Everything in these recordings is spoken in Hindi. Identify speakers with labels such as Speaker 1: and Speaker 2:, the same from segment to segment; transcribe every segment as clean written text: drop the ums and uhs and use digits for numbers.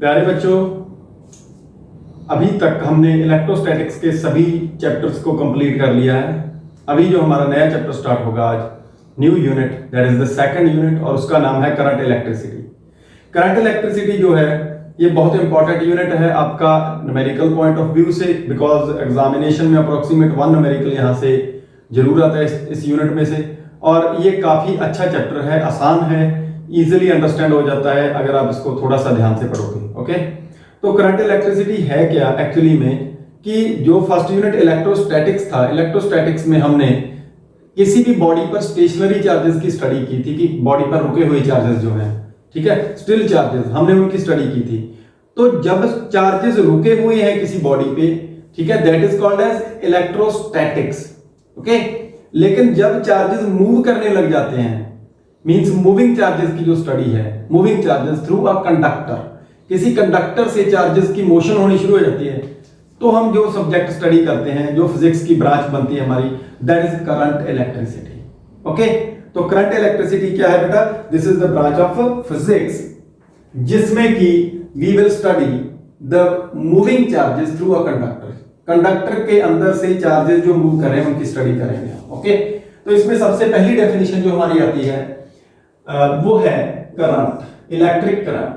Speaker 1: प्यारे बच्चों, अभी तक हमने इलेक्ट्रोस्टैटिक्स के सभी चैप्टर्स को कंप्लीट कर लिया है। अभी जो हमारा नया चैप्टर स्टार्ट होगा आज, new unit, that is the second unit, और उसका नाम है करंट इलेक्ट्रिसिटी। करंट इलेक्ट्रिसिटी जो है ये बहुत इंपॉर्टेंट यूनिट है आपका न्यूमेरिकल पॉइंट ऑफ व्यू से, बिकॉज एग्जामिनेशन में अप्रोक्सीमेट 1 न्यूमेरिकल यहाँ से जरूर आता है इस यूनिट में से। और ये काफी अच्छा चैप्टर है, आसान है, इजीली अंडरस्टैंड हो जाता है अगर आप इसको थोड़ा सा ध्यान से पढ़ोगे। ओके, तो करंट इलेक्ट्रिसिटी है क्या एक्चुअली में, कि जो फर्स्ट यूनिट इलेक्ट्रोस्टैटिक्स था, इलेक्ट्रोस्टैटिक्स में हमने किसी भी बॉडी पर स्टेशनरी चार्जेस की स्टडी की थी, कि बॉडी पर रुके हुए चार्जेस जो हैं, ठीक है, स्टिल चार्जेस, हमने उनकी स्टडी की थी। तो जब चार्जेस रुके हुए हैं किसी बॉडी पे, ठीक है, that is called as electrostatics. Okay, लेकिन जब चार्जेस मूव करने लग जाते हैं, मींस मूविंग चार्जेस की जो स्टडी है, moving charges through a conductor, किसी कंडक्टर से चार्जेस की मोशन होनी शुरू हो जाती है, तो हम जो सब्जेक्ट स्टडी करते हैं, जो फिजिक्स की ब्रांच बनती है हमारी, that is current electricity. Okay, तो करंट इलेक्ट्रिसिटी क्या है बेटा? This is the branch of physics जिसमें कि we will study the moving charges through a conductor. Conductor के अंदर से चार्जेस जो मूव कर रहे हैं उनकी स्टडी करेंगे। ओके, तो इसमें सबसे पहली डेफिनेशन जो हमारी आती है वो है करंट, इलेक्ट्रिक करंट।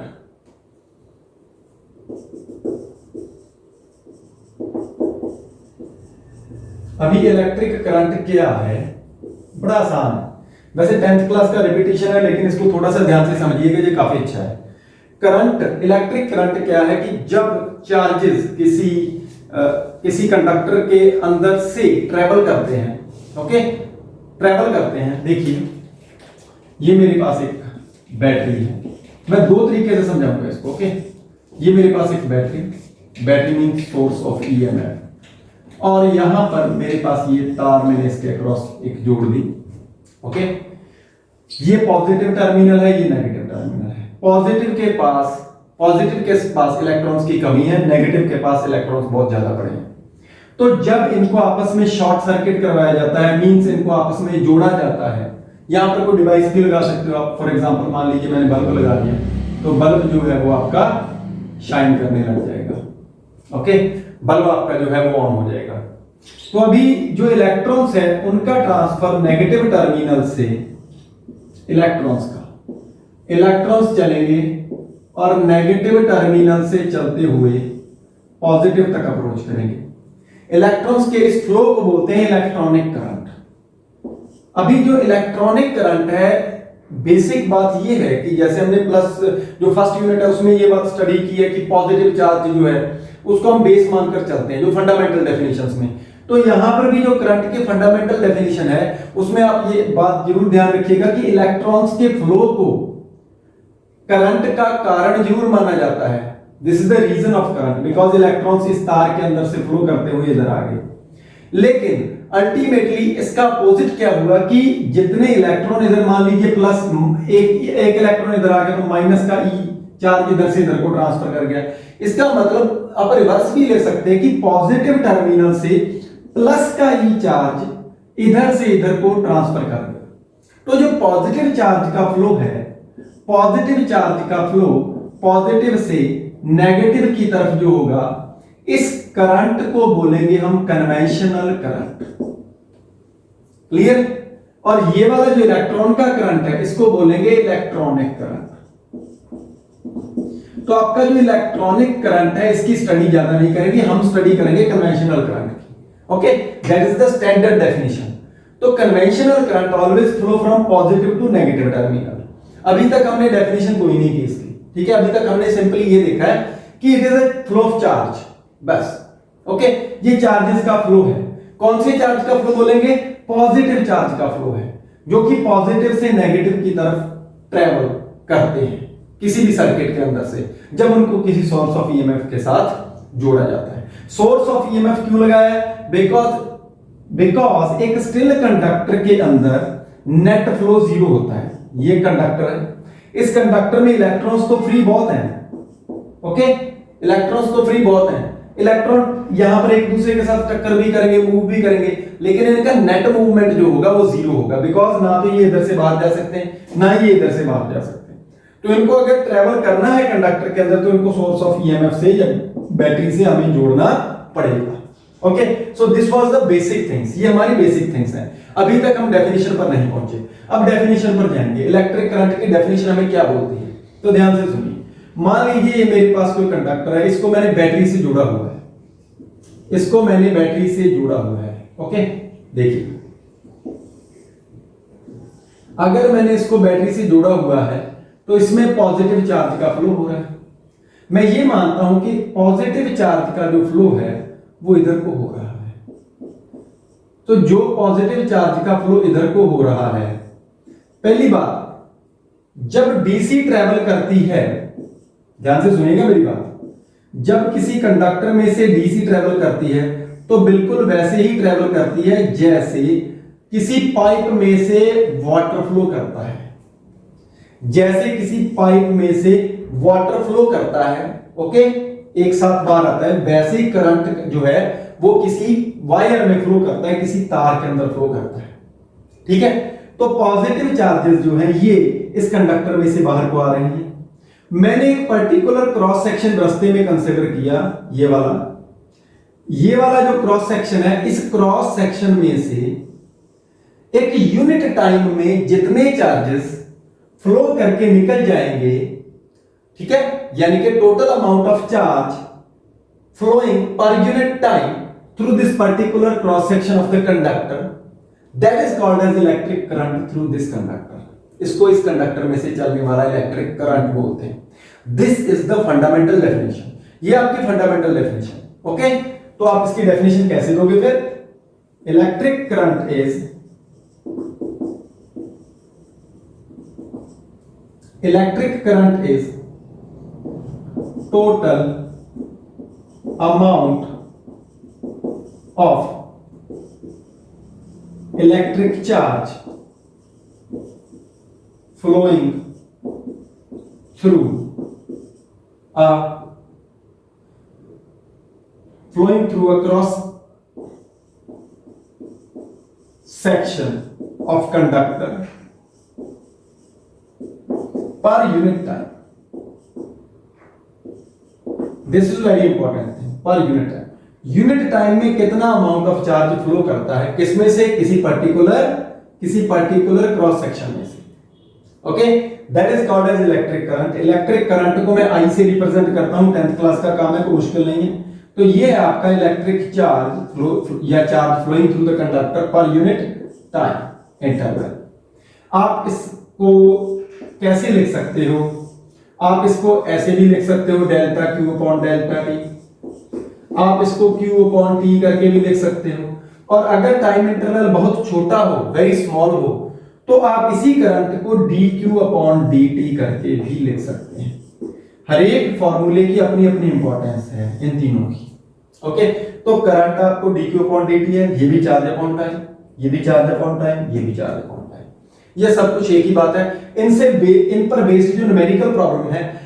Speaker 1: अभी इलेक्ट्रिक करंट क्या है? बड़ा आसान है, वैसे 10th क्लास का रिपीटिशन है, लेकिन इसको थोड़ा सा ध्यान से समझिएगा, ये काफी अच्छा है। करंट, इलेक्ट्रिक करंट क्या है कि जब चार्जेस किसी कंडक्टर के अंदर से ट्रेवल करते हैं, ओके, ट्रेवल करते हैं। देखिए, ये मेरे पास एक बैटरी है, मैं दो तरीके से समझाऊंगा इसको। ओके, ये मेरे पास एक battery means source of EMF, और यहां पर मेरे पास ये तार मैंने इसके अक्रॉस एक जोड़ दी। ओके, ये पॉजिटिव टर्मिनल है, ये नेगेटिव टर्मिनल है। पॉजिटिव के पास इलेक्ट्रॉन्स की कमी है, नेगेटिव के पास इलेक्ट्रॉन्स बहुत ज्यादा पड़े हैं। तो जब इनको आपस में शॉर्ट सर्किट करवाया जाता है, मींस इनको आपस में जोड़ा जाता है, यहां पर कोई डिवाइस भी लगा सकते हो आप। फॉर एग्जांपल मान लीजिए मैंने बल्ब लगा दिया, तो बल्ब जो है वो आपका शाइन करने लग जाएगा। ओके, बल्ब आपका जो है वो ऑन हो जाएगा। तो अभी जो इलेक्ट्रॉन्स है उनका ट्रांसफर नेगेटिव टर्मिनल से इलेक्ट्रॉन्स चलेंगे और नेगेटिव टर्मिनल से चलते हुए पॉजिटिव तक अप्रोच करेंगे। इलेक्ट्रॉन्स के इस फ्लो को बोलते हैं इलेक्ट्रॉनिक करंट। अभी जो इलेक्ट्रॉनिक करंट है, बेसिक बात ये है कि जैसे हमने प्लस जो फर्स्ट यूनिट है उसमें ये बात स्टडी की है कि पॉजिटिव चार्ज जो है उसको हम बेस मानकर चलते हैं, जो फंडामेंटल डेफिनेशंस में। तो यहां पर भी जो करंट की फंडामेंटल डेफिनेशन है उसमें आप ये बात जरूर ध्यान रखिएगा कि इलेक्ट्रॉन्स के फ्लो को करंट का कारण जरूर माना जाता है। This is the reason of current, because electrons इस तार के अंदर से फ्लो करते हुए इधर आ गए। लेकिन अल्टीमेटली इसका अपोजिट क्या हुआ कि जितने इलेक्ट्रॉन इधर, मान लीजिए प्लस एक इलेक्ट्रॉन इधर आ गया, तो माइनस का ई चार्ज इधर से इधर को ट्रांसफर कर गया। इसका मतलब आप रिवर्स भी ले सकते हैं कि पॉजिटिव टर्मिनल से प्लस का ई चार्ज इधर से इधर को ट्रांसफर कर दिया। तो जो पॉजिटिव चार्ज का फ्लो है, पॉजिटिव चार्ज का फ्लो पॉजिटिव से नेगेटिव की तरफ जो होगा, इस करंट को बोलेंगे हम कन्वेंशनल करंट। क्लियर? और ये वाला जो इलेक्ट्रॉन का करंट है इसको बोलेंगे इलेक्ट्रॉनिक करंट। तो आपका जो इलेक्ट्रॉनिक करंट है इसकी स्टडी ज्यादा नहीं करेंगे, हम स्टडी करेंगे कन्वेंशनल करंट की। Okay, that is the standard definition. तो conventional current always flow from positive to negative terminal. अभी तक हमने डेफिनेशन कोई नहीं की इसकी, ठीक है, अभी तक हमने सिंपली ये देखा है कि it is a flow of charge, बस। ओके, ये चार्जेस का फ्लो है। कौन से चार्ज का फ्लो बोलेंगे? पॉजिटिव चार्ज का फ्लो है, जो कि पॉजिटिव से नेगेटिव की तरफ ट्रेवल करते हैं किसी भी सर्किट के अंदर से, जब उनको किसी सोर्स ऑफ ईएमएफ के साथ जोड़ा जाता है। सोर्स ऑफ ईएमएफ क्यों लगाया है? बिकॉज एक स्टिल कंडक्टर के अंदर नेट फ्लो जीरो होता है। ये कंडक्टर है, इस कंडक्टर में इलेक्ट्रॉन्स तो फ्री बहुत हैं। ओके, इलेक्ट्रॉन्स तो फ्री बहुत हैं। इलेक्ट्रॉन यहां पर एक दूसरे के साथ टक्कर भी करेंगे, मूव भी करेंगे, लेकिन इनका नेट मूवमेंट जो होगा वो जीरो होगा, बिकॉज ना तो ये इधर से बाहर जा सकते हैं, ना ये इधर से बाहर जा सकते हैं। तो तो इनको अगर ट्रेवल करना है कंडक्टर के अंदर तो इनको सोर्स ऑफ ईएमएफ से या बैटरी से हमें जोड़ना पड़ेगा। Okay, so this was the basic things, ये हमारी बेसिक थिंग्स हैं। अभी तक हम डेफिनेशन पर नहीं पहुंचे, अब डेफिनेशन पर जाएंगे। इलेक्ट्रिक करंट की डेफिनेशन हमें क्या बोलती है, तो ध्यान से सुनिए। मान लीजिए मेरे पास कोई कंडक्टर है, इसको मैंने बैटरी से जोड़ा हुआ है, इसको मैंने बैटरी से जोड़ा हुआ है। ओके, देखिए अगर मैंने इसको बैटरी से जोड़ा हुआ है तो इसमें पॉजिटिव चार्ज का फ्लो हो रहा है। मैं ये मानता हूं कि पॉजिटिव चार्ज का जो फ्लो है वो इधर को हो रहा है। तो जो पॉजिटिव चार्ज का फ्लो इधर को हो रहा है, पहली बात, जब डीसी ट्रेवल करती है, ध्यान से सुनिएगा मेरी बात, जब किसी कंडक्टर में से डीसी ट्रेवल करती है तो बिल्कुल वैसे ही ट्रेवल करती है जैसे किसी पाइप में से वाटर फ्लो करता है, जैसे किसी पाइप में से वाटर फ्लो करता है। ओके, एक साथ बाहर आता है, वैसे ही करंट जो है वो किसी वायर में फ्लो करता है, किसी तार के अंदर फ्लो करता है। ठीक है, तो पॉजिटिव चार्जेस जो है ये इस कंडक्टर में से बाहर को आ रहे हैं। मैंने एक पर्टिकुलर क्रॉस सेक्शन रास्ते में कंसीडर किया, ये वाला जो क्रॉस सेक्शन है, इस क्रॉस सेक्शन में से एक यूनिट टाइम में जितने चार्जेस फ्लो करके निकल जाएंगे, ठीक है, यानी कि total amount of charge flowing per unit time through this particular cross section of the conductor, that is called as electric current through this conductor. इसको इस कंडक्टर में से चलने वाला इलेक्ट्रिक करंट बोलते हैं। This is the fundamental definition, ये आपकी फंडामेंटल डेफिनेशन। ओके, तो आप इसकी डेफिनेशन कैसे दोगे फिर? Electric current is total amount of electric charge flowing through a cross section of conductor per unit time. This is very important thing, per unit time. Unit time में कितना अमाउंट ऑफ चार्ज फ्लो करता है, किसमें से? किसी पर्टिकुलर क्रॉस सेक्शन में से। Okay, that is called as electric current. Electric current को मैं आई से रिप्रेजेंट करता हूं, 10th क्लास का काम है, कोई मुश्किल नहीं है। तो ये है आपका इलेक्ट्रिक चार्ज फ्लो या charge flowing through the conductor per unit time interval. आप इसको कैसे लिख सकते हो? आप इसको ऐसे भी लिख सकते हो, delta Q upon delta T. आप इसको क्यू अपॉन टी करके भी लिख सकते हो। और अगर टाइम इंटरवल बहुत छोटा हो, वेरी स्मॉल हो, तो आप इसी करंट को D Q upon D T करके भी लिख सकते हैं। हर एक फॉर्मूले की अपनी अपनी इंपॉर्टेंस है इन तीनों की। ओके, तो करंट आपको D Q upon D T है, ये भी चार्ज अपॉन टाइम, ये भी चार्ज अपॉन टाइम, ये भी चार्ज अपॉन टाइम, ये सब कुछ एक ही बात है। इन पर बेस्ड जो न्यूमेरिकल प्रॉब्लम है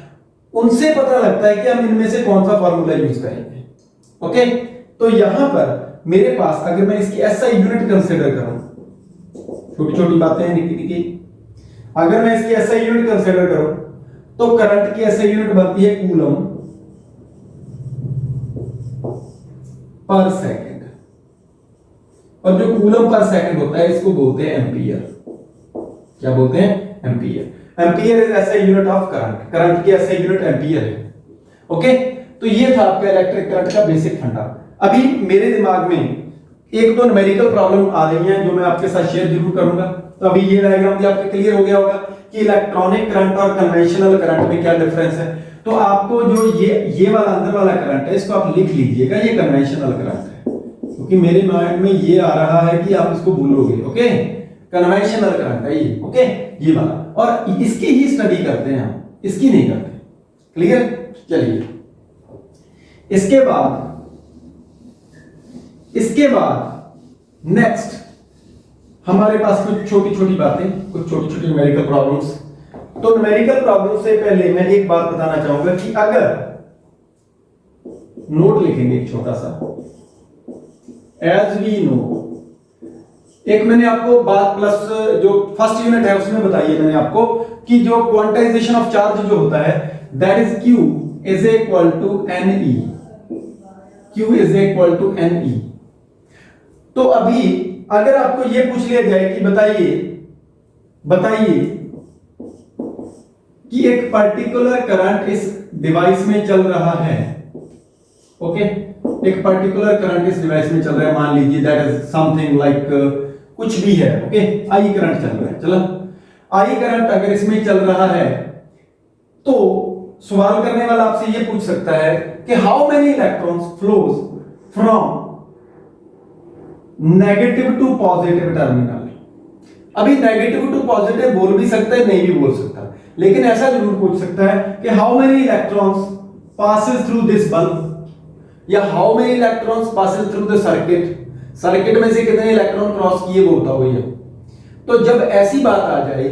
Speaker 1: उनसे पता लगता है कि हम इनमें से कौन सा फॉर्मूला यूज करेंगे। ओके, तो यहां पर मेरे पास अगर मैं इसकी एसआई यूनिट कंसीडर करूं, छोटी छोटी बातें हैं निकी निकी, अगर मैं इसकी एसआई यूनिट कंसीडर करूं तो करंट की एसआई यूनिट बनती है कूलम पर सेकंड, और जो कूलम पर सेकंड होता है इसको बोलते हैं एम्पियर। क्या बोलते हैं? Ampere. Ampere is SI unit of current, current की एसआई यूनिट एम्पियर है। ओके, तो ये था आपका इलेक्ट्रिक करंट का बेसिक फंडा। अभी मेरे दिमाग में एक तो न्यूमेरिकल प्रॉब्लम आ रही है जो मैं आपके साथ शेयर जरूर करूंगा। तो अभी ये डायग्राम भी आपको क्लियर हो गया होगा कि इलेक्ट्रॉनिक करंट और कन्वेंशनल करंट में क्या डिफरेंस है। तो आपको जो ये वाला अंदर वाला करंट है इसको आप लिख लीजिएगा, ये कन्वेंशनल करंट है, क्योंकि मेरे माइंड में ये आ रहा है कि आप इसको भूलोगे। ओके, कन्वेंशनल करंट है ये। ओके, ये वाला, और इसकी ही स्टडी करते हैं हम, इसकी नहीं करते। क्लियर? चलिए, इसके बाद नेक्स्ट हमारे पास कुछ छोटी छोटी बातें, कुछ छोटी छोटी न्यूमेरिकल प्रॉब्लम्स। तो न्यूमेरिकल प्रॉब्लम से पहले मैं एक बात बताना चाहूंगा कि अगर नोट लिखेंगे एक छोटा सा, एज वी नो, एक मैंने आपको बात प्लस जो फर्स्ट यूनिट है उसमें बताइए मैंने आपको कि जो क्वांटाइजेशन ऑफ चार्ज जो होता है that is Q is equal to NE, Q is equal to NE। तो अभी अगर आपको ये पूछ लिया जाए कि बताइए कि एक पर्टिकुलर करंट इस डिवाइस में चल रहा है, ओके, एक पर्टिकुलर करंट इस डिवाइस में चल रहा है, मान लीजिए दैट इज समथिंग लाइक कुछ भी है, ओके, आई करंट चल रहा है, चलो आई करंट अगर इसमें चल रहा है तो सवाल करने वाला आपसे ये पूछ सकता है कि how many electrons flows from negative to positive terminal. अभी नेगेटिव टू पॉजिटिव बोल भी सकता है, नहीं भी बोल सकता, लेकिन ऐसा जरूर पूछ सकता है कि how many electrons passes through this bulb, या how many electrons passes through the circuit, circuit में से कितने इलेक्ट्रॉन क्रॉस किए वो बताओ भैया। तो जब ऐसी बात आ जाए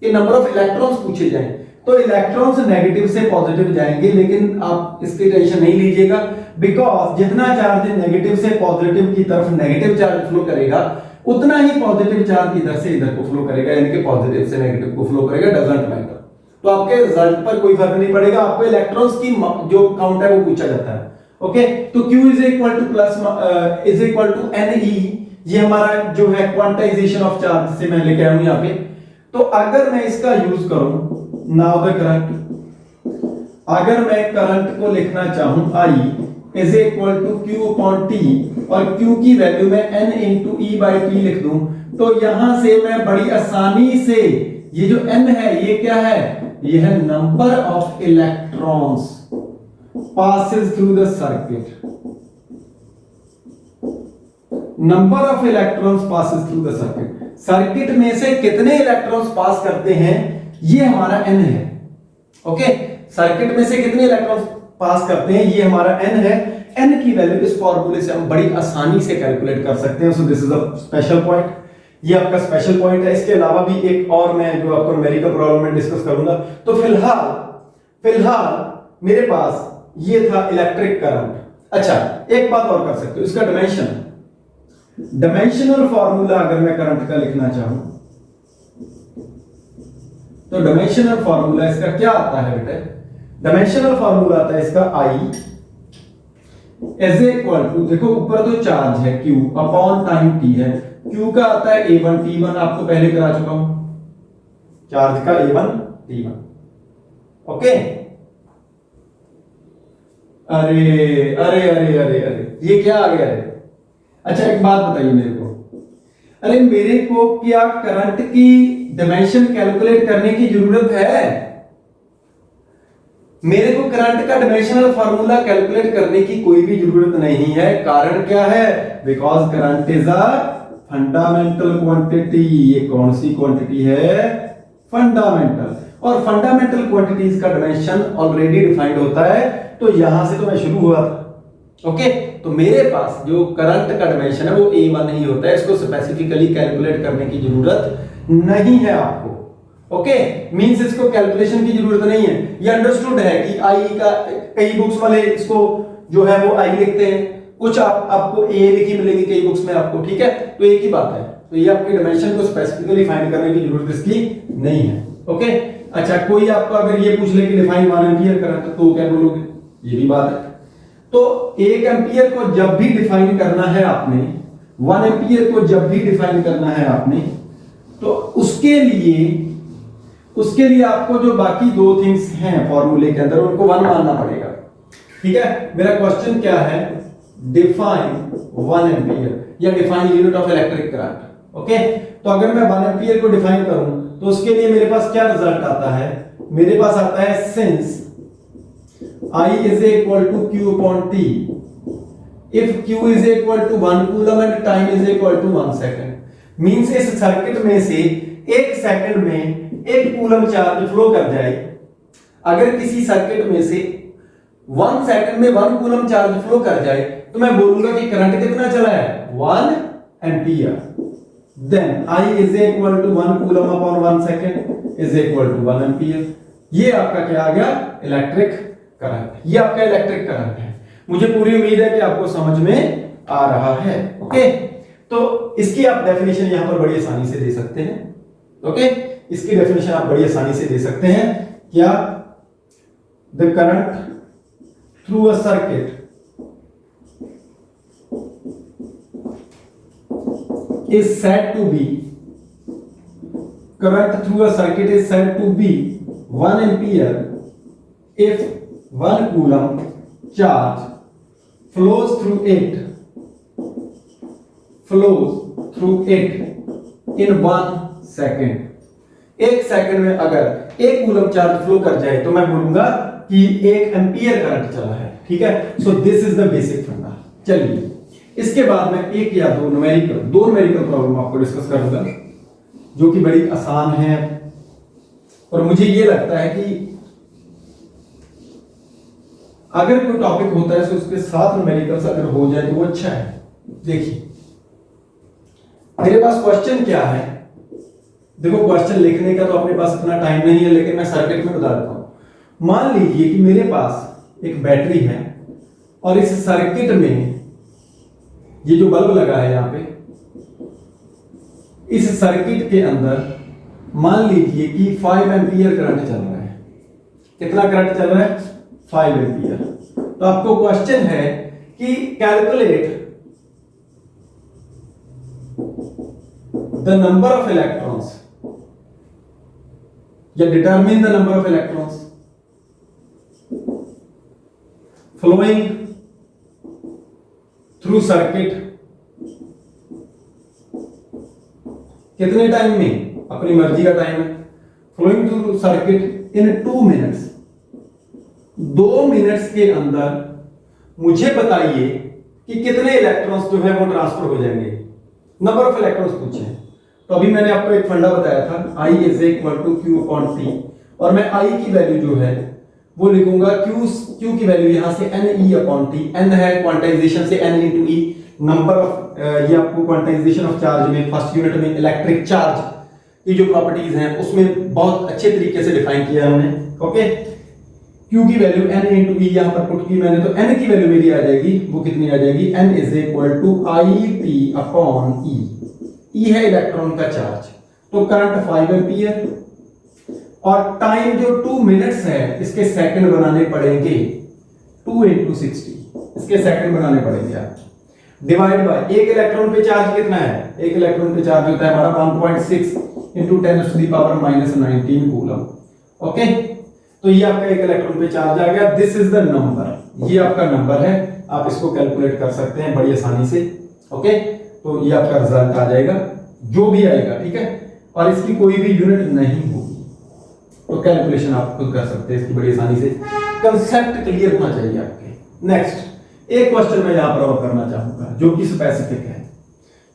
Speaker 1: कि नंबर ऑफ इलेक्ट्रॉन्स पूछे जाएं तो इलेक्ट्रॉन्स नेगेटिव से पॉजिटिव जाएंगे, लेकिन आप इसकी टेंशन नहीं लीजिएगा, बिकॉज जितना चार्ज नेगेटिव से पॉजिटिव की तरफ नेगेटिव चार्ज फ्लो करेगा उतना ही पॉजिटिव चार्ज इधर से इधर को फ्लो करेगा, यानी कि पॉजिटिव से नेगेटिव को फ्लो करेगा, डजंट मैटर। तो आपके रिजल्ट पर कोई फर्क नहीं पड़ेगा, आपको इलेक्ट्रॉन्स की जो काउंट है वो पूछा जाता है, ओके। तो Q is equal to plus is equal to NE, ये हमारा जो है क्वांटाइजेशन ऑफ चार्ज से मैं लेके आया हूं यहां पे। तो अगर मैं इसका यूज करूं नाउ द करंट, अगर मैं करंट को लिखना चाहूं I is equal to Q upon T और Q की वैल्यू में N into E by T लिख दूं, तो यहां से मैं बड़ी आसानी से ये जो N है ये क्या है, ये है number of electrons passes through the circuit, number of electrons passes through the circuit, circuit में से कितने इलेक्ट्रॉन्स पास करते हैं ये हमारा N है, ओके। सर्किट में से कितने इलेक्ट्रॉन्स पास करते हैं ये हमारा N है। N की वैल्यू इस फॉर्मूले से हम बड़ी आसानी से कैलकुलेट कर सकते हैं, सो this is a special point, ये आपका स्पेशल पॉइंट है। इसके अलावा भी एक और मैं जो आपको न्यूमेरिकल प्रॉब्लम में डिस्कस करूंगा। तो फिलहाल मेरे पास ये था इलेक्ट्रिक करंट। अच्छा, एक बात और कर सकते हो, इसका डायमेंशनल फॉर्मूला अगर मैं करंट का लिखना चाहूं तो डायमेंशनल फॉर्मूला इसका क्या आता है बेटा, डायमेंशनल फॉर्मूला आता है इसका I इज इक्वल टू, देखो ऊपर तो चार्ज है Q अपॉन टाइम T है, Q का आता है A1 T1, आपको पहले करा चुका हूं, चार्ज का A1 T1, ओके। अरे अरे अरे अरे अरे ये क्या आ गया है। अच्छा एक बात बताइए मेरे को, अरे मेरे को क्या करंट की डायमेंशन कैलकुलेट करने की जरूरत है? मेरे को करंट का डायमेंशनल फार्मूला कैलकुलेट करने की कोई भी जरूरत नहीं है। कारण क्या है? Because current is a fundamental quantity. ये कौन सी क्वांटिटी है? फंडामेंटल। और फंडामेंटल क्वांटिटीज का डायमेंशन ऑलरेडी डिफाइंड होता है, तो यहां से तो मैं शुरू हुआ था। ओके, तो मेरे पास जो करंट का डायमेंशन है वो A1 नहीं होता है, इसको स्पेसिफिकली कैलकुलेट करने की जरूरत नहीं है आपको। ओके, मींस इसको कैलकुलेशन की जरूरत नहीं है। ये अंडरस्टूड है कि आई का कई बुक्स वाले इसको जो है वो आई लिखते हैं, कुछ आपको ए लिखी मिलेगी कई बुक्स में आपको, ठीक है। तो एक ही बात है, तो ये आपके डायमेंशन को स्पेसिफिकली फाइंड करने की जरूरत इसकी नहीं है। ओके, अच्छा कोई आपको अगर ये पूछ ले कि डिफाइन 1 एंपियर करंट, तो क्या बोलोगे? ये भी बात है। तो 1 एंपियर को जब भी डिफाइन करना है आपने, 1 एंपियर को जब भी डिफाइन करना है आपने, तो उसके लिए आपको जो बाकी दो थिंग्स हैं फॉर्मूले के अंदर उनको 1 मानना पड़ेगा। ठीक है, मेरा क्वेश्चन क्या है? डिफाइन 1 एंपियर या define unit of electric current. Okay, तो अगर मैं 1 एंपियर को डिफाइन करूं तो उसके लिए मेरे पास क्या रिजल्ट आता है? मेरे पास आता है since I is equal to Q upon T, if Q is equal to 1 coulomb and time is equal to 1 second, means इस सर्किट में से 1 सेकंड में 1 कूलम चार्ज फ्लो कर जाए। अगर किसी सर्किट में से 1 सेकंड में 1 कूलम चार्ज फ्लो कर जाए तो मैं बोलूंगा कि करंट कितना चला है? 1 ampere. Then I is equal to 1 coulomb upon 1 second is equal to 1 ampere. ये आपका क्या आ गया? Electric current. ये आपका इलेक्ट्रिक करंट है। मुझे पूरी उम्मीद है कि आपको समझ में आ रहा है। ओके, तो इसकी आप डेफिनेशन यहां पर बड़ी आसानी से दे सकते हैं। ओके, इसकी डेफिनेशन आप बड़ी आसानी से दे सकते हैं। क्या? The current through a circuit is said to be current through a circuit is said to be 1 ampere if 1 coulomb charge flows through it in 1 second। 1 second में अगर 1 कूलम चार्ज फ्लो कर जाए तो मैं बोलूंगा कि 1 एम्पियर करंट चला है। ठीक है, सो दिस इज द बेसिक फंडा। चलिए, इसके बाद मैं एक या दो न्यूमेरिकल प्रॉब्लम आपको डिस्कस करूंगा जो कि बड़ी आसान है, और मुझे ये लगता है कि अगर कोई टॉपिक होता है तो उसके साथ न्यूमेरिकल्स अगर हो जाए तो वो अच्छा है। देखिए, मेरे पास क्वेश्चन क्या है। देखो, क्वेश्चन लिखने का तो अपने पास इतना टाइम नहीं है, लेकिन मैं सर्किट में बता देता हूं। मान लीजिए कि मेरे पास एक बैटरी है और इस सर्किट में ये जो बल्ब लगा है यहां पे, इस सर्किट के अंदर मान लीजिए कि 5 एम्पियर करंट चल रहा है। कितना करंट चल रहा है? 5 एम्पियर। तो आपको क्वेश्चन है कि calculate the number of electrons या determine the number of electrons flowing through circuit. कितने टाइम में? अपनी मर्जी का टाइम है। Flowing through circuit in 2 minutes. 2 minutes के अंदर मुझे बताइए कि कितने इलेक्ट्रॉन्स जो है वो ट्रांसफर हो जाएंगे। नंबर ऑफ इलेक्ट्रॉन्स पूछे। तो अभी मैंने आपको एक फंडा बताया था, I is equal to Q upon T, और मैं I की वैल्यू जो है वो लिखूंगा Q की वैल्यू यहां से NE अपॉन टी। N है क्वांटाइजेशन से N into E, number of ये आपको क्वांटाइजेशन ऑफ चार्ज में फर्स्ट यूनिट में इलेक्ट्रिक चार्ज की जो प्रॉपर्टीज हैं उसमें बहुत अच्छे तरीके से डिफाइन किया है हमने। ओके, Q की वैल्यू N इंटू E यहां पर पुट की मैंने, तो N की वैल्यू मेरी आ जाएगी, वो कितनी आ जाएगी? N is equal to IT upon E। E है इलेक्ट्रॉन का चार्ज, तो करंट 5 एम्पियर, और टाइम जो 2 मिनट्स है इसके सेकंड बनाने पड़ेंगे 2 into 60, इसके सेकंड बनाने पड़ेंगे आप। डिवाइड बाय एक इलेक्ट्रॉन पे चार्ज कितना है? एक इलेक्ट्रॉन पे चार्ज होता है हमारा 1.6 into 10 to the power -19 coulomb. Okay, तो ये आपका एक इलेक्ट्रॉन पे चार्ज आ गया। दिस इज द नंबर, ये आपका नंबर है, आप इसको कैलकुलेट कर सकते हैं बड़ी आसानी से। ओके, तो ये आपका रिजल्ट आ जाएगा जो भी आएगा। ठीक है, और इसकी कोई भी यूनिट नहीं होगी, तो कैलकुलेशन आप खुद कर सकते हैं इसकी बड़ी आसानी से। कंसेप्ट क्लियर होना चाहिए आपके। नेक्स्ट एक क्वेश्चन मैं यहां पर और करना चाहूंगा जो कि स्पेसिफिक है।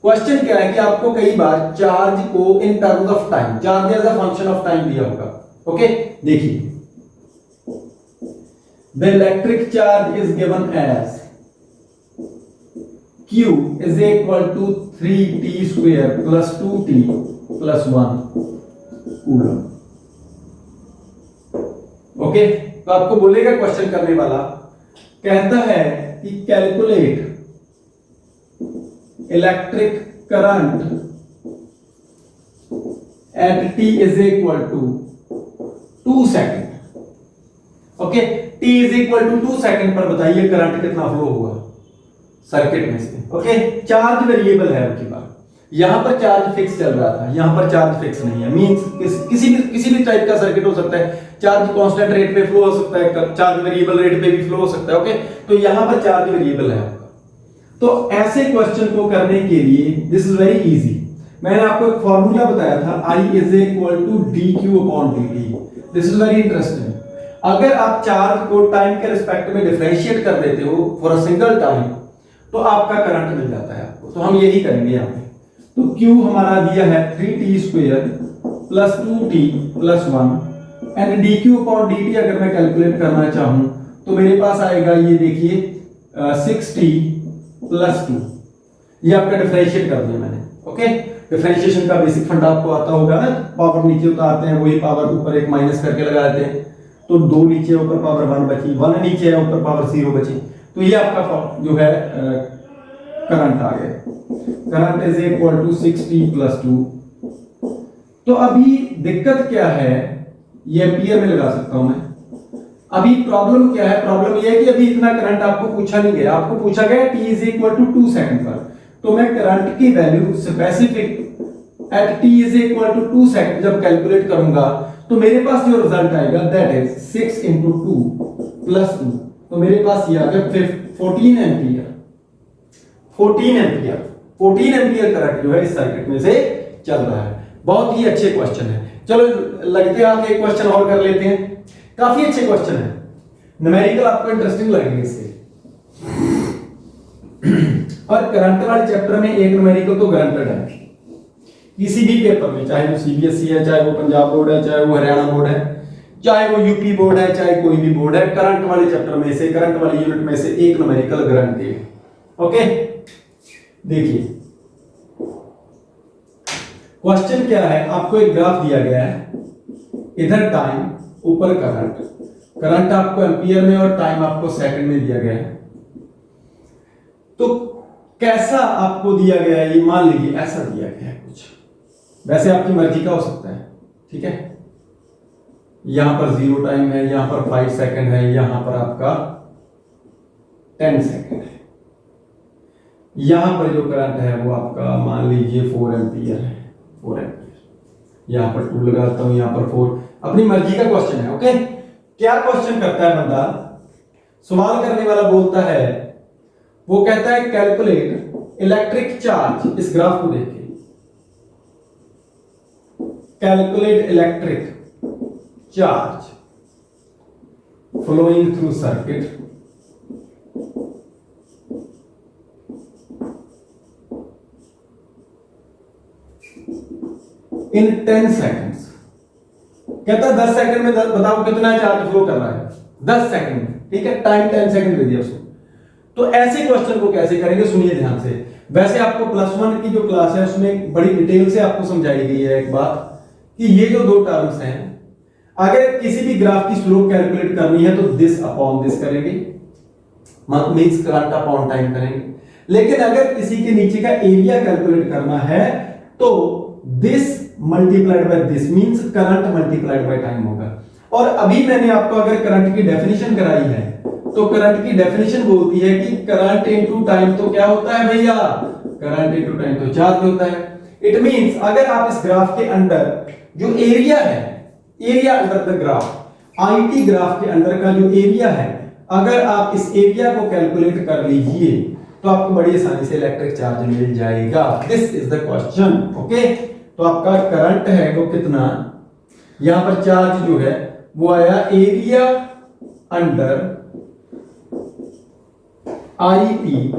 Speaker 1: क्वेश्चन क्या है कि आपको कई बार चार्ज को in terms of time, charge as a function of time दिया होगा। ओके, देखिए, the electric charge is given as Q is equal to 3t square plus 2t plus 1 coulomb. Okay, तो आपको बोलेगा क्वेश्चन करने वाला, कहता है कि calculate electric current at t is equal to 2 second. Okay, t is equal to 2 second पर बताइए करंट कितना फ्लो हुआ सर्किट में से। ओके, चार्ज वेरिएबल है उनकी बात। यहां पर चार्ज फिक्स चल रहा था, यहां पर चार्ज फिक्स नहीं है। मींस किसी भी टाइप का सर्किट हो सकता है, चार्ज कांस्टेंट रेट पे फ्लो हो सकता है, चार्ज वेरिएबल रेट पे भी फ्लो हो सकता है। ओके, तो यहां पर चार्ज वेरिएबल है आपका। तो ऐसे क्वेश्चन को करने के लिए दिस इज वेरी इजी। मैंने आपको एक फॉर्मूला बताया था, I is equal to dq upon dt। This is very interesting. अगर आप चार्ज को टाइम के रिस्पेक्ट में डिफरेंशिएट कर देते हो फॉर अ सिंगल टाइम, तो आपका करंट मिल जाता है आपको। तो हम यही करेंगे यहाँ पे। तो Q हमारा दिया है 3t square plus 2t plus 1 and dq upon dt अगर मैं कैलकुलेट करना चाहूं तो मेरे पास आएगा, ये देखिए 6t प्लस 2। ये आपका डिफरेंशिएट कर दिया मैंने। ओके, डिफरेंशिएशन का बेसिक फंडा आपको आता होगा ना, पावर नीचे उतारते हैं, वही पावर ऊपर एक माइनस करके लगा देते हैं, तो 2 नीचे ऊपर पावर 1 बची, 1 नीचे है ऊपर पावर 0 बची। तो ये आपका जो है करंट आ गया। Current is equal to 6t plus 2। तो अभी दिक्कत क्या है, ये एम्पियर में लगा सकता हूं मैं। अभी प्रॉब्लम क्या है, प्रॉब्लम ये है कि अभी इतना करंट आपको पूछा नहीं गया, आपको पूछा गया t is equal to 2 second पर। तो मैं करंट की value specific at t is equal to 2 second जब कैलकुलेट करूंगा तो मेरे पास जो रिजल्ट आएगा दैट इज 6 इंटू 2 प्लस 2, तो मेरे पास ये आ गया 14 एम्पियर। 14 एम्पियर करंट जो है इस सर्किट में से चल रहा है। बहुत ही अच्छे क्वेश्चन है। चलो लगते हाथ एक क्वेश्चन और कर लेते हैं, काफी अच्छे क्वेश्चन है, न्यूमेरिकल आपको इंटरेस्टिंग लगेंगे इससे। और करंट वाले चैप्टर में एक न्यूमेरिकल तो गारंटेड है किसी भी पेपर में, चाहे वो सीबीएसई है, चाहे वो पंजाब बोर्ड है, चाहे वो हरियाणा बोर्ड है, चाहे वो यूपी बोर्ड है, चाहे कोई भी बोर्ड है, करंट वाले चैप्टर में से, करंट वाले यूनिट में से एक न्यूमेरिकल गारंटी है। ओके, देखिए क्वेश्चन क्या है, आपको एक ग्राफ दिया गया है, इधर टाइम, ऊपर करंट, करंट आपको एम्पियर में और टाइम आपको सेकंड में दिया गया है। तो कैसा आपको दिया गया है, ये मान लीजिए ऐसा दिया गया है कुछ, वैसे आपकी मर्जी का हो सकता है, ठीक है। यहां पर 0 टाइम है, यहां पर 5 सेकंड है, यहां पर आपका 10 सेकंड है, यहां पर जो करंट है वो आपका मान लीजिए 4 एम्पियर है, 4 एम्पियर। यहां पर 2 लगाता हूं, यहां पर 4, अपनी मर्जी का क्वेश्चन है। ओके, क्या क्वेश्चन करता है बंदा, सवाल करने वाला बोलता है, वो कहता है कैलकुलेट इलेक्ट्रिक चार्ज, इस ग्राफ को देखिए, calculate electric charge flowing through circuit in 10 seconds. कहता है 10 सेकंड में बताओ कितना चार्ज फ्लो कर रहा है, 10 सेकंड में, ठीक है, टाइम 10 सेकंड दे दिया उसको। तो ऐसे क्वेश्चन को कैसे करेंगे, सुनिए ध्यान से। वैसे आपको +1 की जो क्लास है उसमें बड़ी डिटेल से आपको समझाई गई है एक बात, कि ये जो दो टर्म्स हैं, अगर किसी भी ग्राफ की स्लोप कैलकुलेट करनी है तो दिस अपॉन दिस करेंगे, मींस करंट अपॉन टाइम करेंगे। लेकिन अगर किसी के नीचे का एरिया कैलकुलेट करना है तो this multiplied by this, means current multiplied by time होगा। और अभी मैंने आपको अगर करंट की डेफिनेशन कराई है तो करंट की डेफिनेशन बोलती है कि करंट इनटू टाइम तो क्या होता है भैया, करंट इनटू टाइम तो चार्ज होता है। इट मींस अगर आप इस ग्राफ के अंदर जो एरिया है, area under the graph, IT graph के अंदर का जो एरिया है, अगर आप इस एरिया को कैलकुलेट कर लीजिए तो आपको बड़ी आसानी से इलेक्ट्रिक चार्ज मिल जाएगा। This is the question. Okay, तो आपका करंट है वो कितना, यहां पर चार्ज जो है वो आया area under IT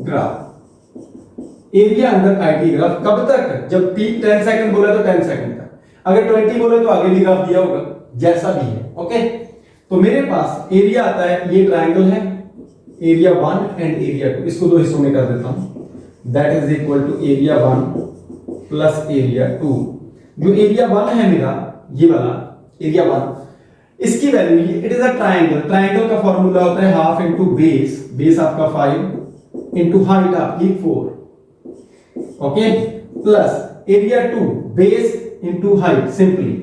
Speaker 1: graph, area under IT graph. कब तक, जब t 10 सेकंड बोला तो 10 सेकंड तक, अगर 20 बोले तो आगे भी ग्राफ दिया होगा, जैसा भी है। ओके, तो मेरे पास एरिया आता है, ये ट्रायंगल है, एरिया 1 एंड एरिया 2, इसको दो हिस्सों में कर देता हूं, that is equal to area 1 plus area 2। जो एरिया 1 है मेरा, ये वाला एरिया 1, इसकी value, it is a triangle, triangle का फॉर्मूला होता है हाफ इनटू बेस, बेस आपका 5 इनटू हाइट आपकी 4, okay, plus area 2 base into height, simply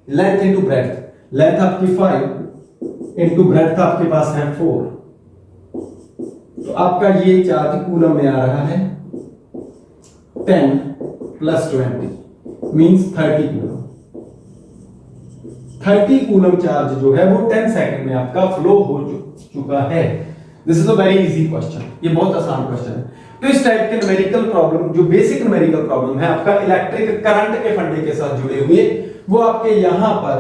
Speaker 1: length into breadth, length आपकी 5 इनटू ब्रेड्थ आपके पास है 4। तो आपका ये चार्ज कूलम में आ रहा है 10 plus 20 means 30 coulomb. 30 coulomb charge जो है वो 10 सेकंड में आपका फ्लो हो चुका है। This is a very easy question, ये बहुत आसान क्वेश्चन है। तो इस टाइप के न्यूमेरिकल प्रॉब्लम, जो बेसिक न्यूमेरिकल प्रॉब्लम है आपका इलेक्ट्रिक करंट के फंडे के साथ जुड़े हुए, वो आपके यहां पर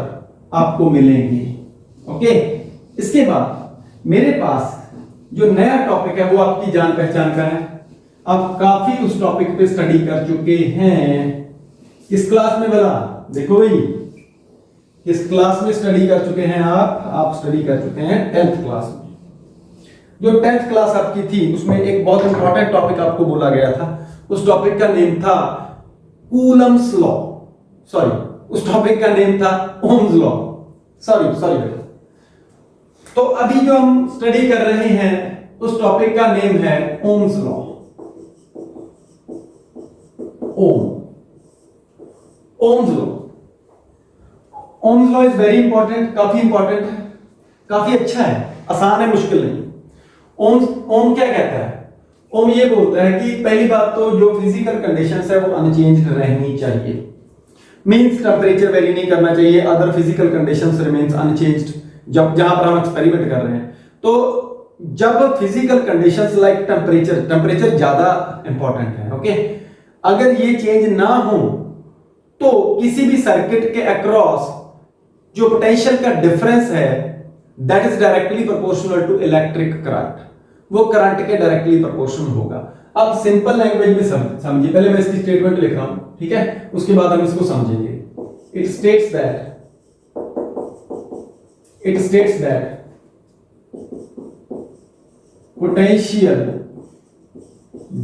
Speaker 1: आपको मिलेंगे। ओके, इसके बाद मेरे पास जो नया टॉपिक है वो आपकी जान पहचान का है, आप काफी उस टॉपिक पे स्टडी कर चुके हैं। इस क्लास में बोला, देखो भाई, किस क्लास में स्टडी कर चुके हैं आप स्टडी कर चुके हैं 10th क्लास में। जो 10th क्लास आपकी थी उसमें एक बहुत इंपॉर्टेंट टॉपिक आपको बोला गया था, उस टॉपिक का नेम था कूलम्स लॉ, सॉरी उस टॉपिक का नेम था ओम्स लॉ, सॉरी बेटा। तो अभी जो हम स्टडी कर रहे हैं उस टॉपिक का नेम है Ohm's law, Ohm's law. Ohm's law is very important, काफी इंपॉर्टेंट है, काफी अच्छा है, आसान है, मुश्किल नहीं। ओम क्या कहता है? ओम ये बोलता है कि पहली बात तो जो फिजिकल कंडीशंस है वो अनचेंज्ड रहनी चाहिए, मींस टेंपरेचर वेरी नहीं करना चाहिए, other physical conditions remains unchanged. जब जहां पर हम एक्सपेरिमेंट कर रहे हैं तो जब फिजिकल कंडीशंस लाइक टेंपरेचर ज्यादा इंपॉर्टेंट है, ओके, अगर ये चेंज ना हो तो किसी भी सर्किट के अक्रॉस जो पोटेंशियल का डिफरेंस है that is directly proportional to electric current, वो करंट के डायरेक्टली प्रोपोर्शनल होगा। अब सिंपल लैंग्वेज में समझिए, पहले मैं इसकी स्टेटमेंट लिख रहा हूं, ठीक है, उसके बाद हम इसको समझेंगे। It states that potential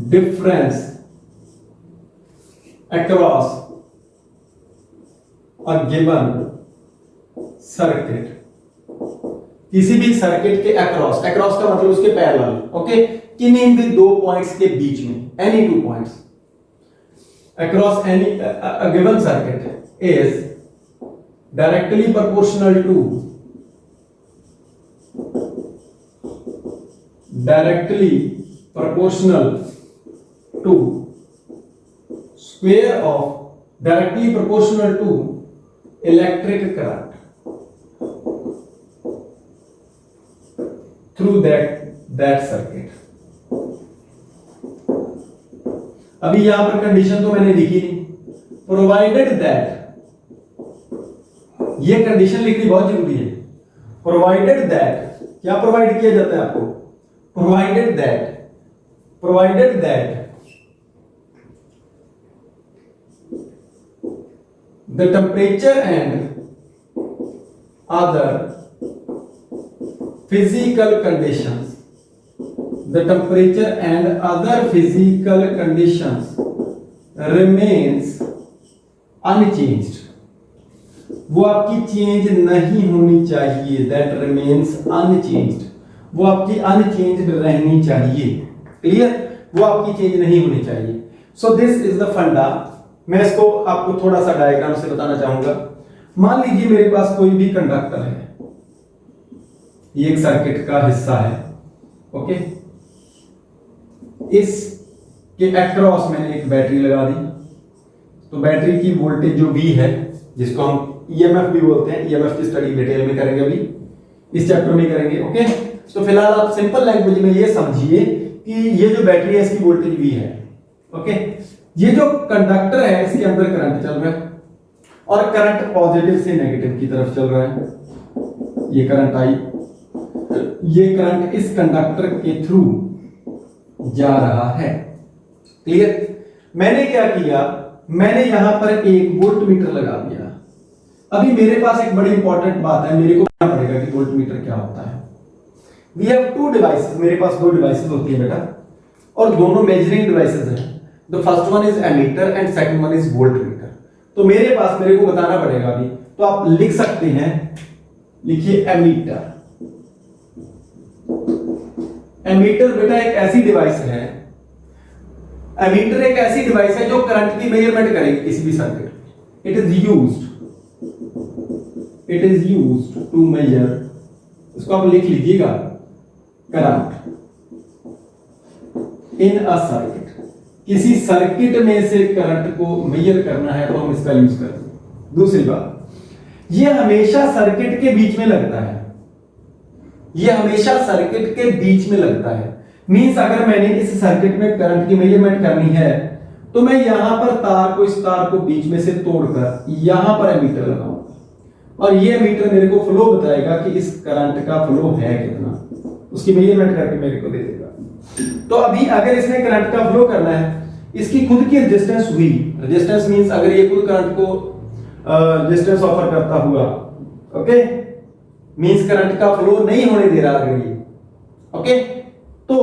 Speaker 1: difference across a given circuit, किसी भी सर्किट के अक्रॉस का मतलब उसके पैरेलल, ओके, किन्हीं भी दो पॉइंट्स के बीच में, any two points across any a given circuit is directly proportional to square of directly proportional to electric current through that circuit। अभी यहां पर कंडीशन तो मैंने लिखी नहीं, प्रोवाइडेड दैट, ये कंडीशन लिखनी बहुत जरूरी है। प्रोवाइडेड दैट क्या प्रोवाइड किया जाता है आपको? Provided that the temperature and other physical conditions remains unchanged, वो आपकी चेंज नहीं होनी चाहिए, that remains unchanged, वो आपकी अनचेंज्ड रहनी चाहिए, क्लियर, वो आपकी चेंज नहीं होनी चाहिए। सो दिस इज द फंडा। मैं इसको आपको थोड़ा सा डायग्राम से बताना चाहूंगा। मान लीजिए मेरे पास कोई भी कंडक्टर है, ये एक सर्किट का हिस्सा है, ओके, इसके अक्रॉस मैंने एक बैटरी लगा दी, तो बैटरी की वोल्टेज जो V है, जिसको हम ईएमएफ भी बोलते हैं, ईएमएफ की स्टडी डिटेल में करेंगे, अभी इस चैप्टर में करेंगे, ओके। तो फिलहाल आप सिंपल लैंग्वेज में ये समझिए कि ये जो बैटरी है इसकी वोल्टेज V है, ओके, ये जो कंडक्टर है इसके अंदर करंट चल रहा है और करंट पॉजिटिव से नेगेटिव की तरफ चल रहा है, ये करंट आई, ये करंट इस कंडक्टर के थ्रू जा रहा है, क्लियर। मैंने क्या किया, मैंने यहां पर एक वोल्ट मीटर लगा दिया। अभी मेरे पास एक बड़ी इंपॉर्टेंट बात है, मेरे को पता पड़ेगा कि वोल्ट मीटर क्या होता है। वी हैव टू डिवाइसेस, मेरे पास दो डिवाइसेस होती है बेटा, और दोनों मेजरिंग डिवाइसेस हैं। The first one is ammeter and second one is volt meter. तो मेरे पास, मेरे को बताना पड़ेगा अभी, तो आप लिख सकते हैं, लिखिए एमीटर। एमीटर बेटा एक ऐसी डिवाइस है, एमीटर एक ऐसी डिवाइस है जो करंट की मेजरमेंट करेगी किसी भी circuit. It is used to measure, इसको आप लिख लीजिएगा, करंट इन अ सर्किट। किसी सर्किट में से करंट को मेजर करना है तो हम इसका यूज करते हैं। दूसरी बात, ये हमेशा सर्किट के बीच में लगता है, ये हमेशा सर्किट के बीच में लगता है। मींस अगर मैंने इस सर्किट में करंट की मेजरमेंट करनी है तो मैं यहां पर तार को, इस तार को बीच में से तोड़कर यहां पर एमीटर लगाऊंगा और ये एमीटर मेरे को फ्लो बताएगा कि इस करंट का फ्लो है कितना, उसकी मेजरमेंट करके मेरे को दे देगा। तो अभी अगर इसने करंट का फ्लो करना है, इसकी खुद की रेजिस्टेंस हुई, रेजिस्टेंस मींस अगर ये खुद करंट को रेजिस्टेंस ऑफर करता हुआ, ओके, मींस करंट का फ्लो नहीं होने दे रहा अगर ये, ओके, तो